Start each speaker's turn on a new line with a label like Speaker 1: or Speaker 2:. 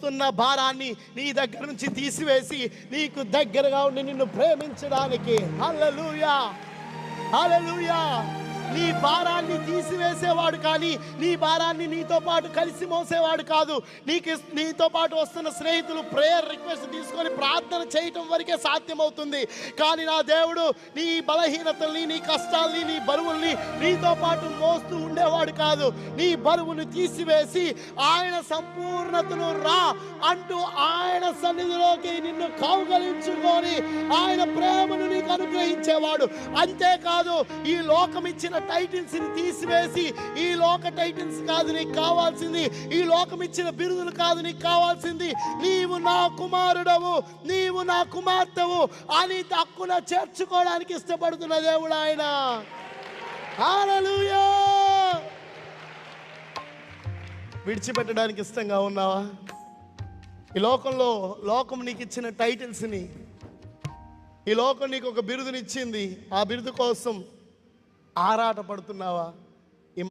Speaker 1: మోస్తున్న భారాన్ని నీ దగ్గర నుంచి తీసివేసి నీకు దగ్గరగా ఉండి నిన్ను ప్రేమించడానికి. హల్లెలూయా, హల్లెలూయా. నీ భారాన్ని తీసివేసేవాడు కానీ నీ భారాన్ని నీతో పాటు కలిసి మోసేవాడు కాదు. నీతో పాటు వస్తున్న స్నేహితులు ప్రేయర్ రిక్వెస్ట్ తీసుకొని ప్రార్థన చేయటం వరకే సాధ్యమవుతుంది. కానీ నా దేవుడు నీ బలహీనతల్ని, నీ కష్టాల్ని, నీ బరువుల్ని నీతో పాటు మోస్తూ ఉండేవాడు కాదు. నీ బరువును తీసివేసి ఆయన సంపూర్ణతను రా అంటూ ఆయన సన్నిధిలోకి నిన్ను కౌగలించుకొని ఆయన ప్రేమను నీకు అనుగ్రహించేవాడు. అంతేకాదు, ఈ లోకం ఇచ్చిన టైటిల్స్ ని తీసివేసి, ఈ లోక టైటిల్స్ కాదు నీకు కావాల్సింది, ఈ లోకం ఇచ్చిన బిరుదులు కాదు నీకు కావాల్సింది, నీవు నా కుమారుడవు, నీవు నా కుమార్తెవు అని తక్కువ చేర్చుకోవడానికి ఇష్టపడుతున్న దేవుడు ఆయన. హల్లెలూయా. విడిచిపెట్టడానికి ఇష్టంగా ఉన్నావా? ఈ లోకంలో లోకం నీకు ఇచ్చిన టైటిల్స్ని, ఈ లోకం నీకు ఒక బిరుదునిచ్చింది, ఆ బిరుదు కోసం ఆరాట పడుతున్నావా?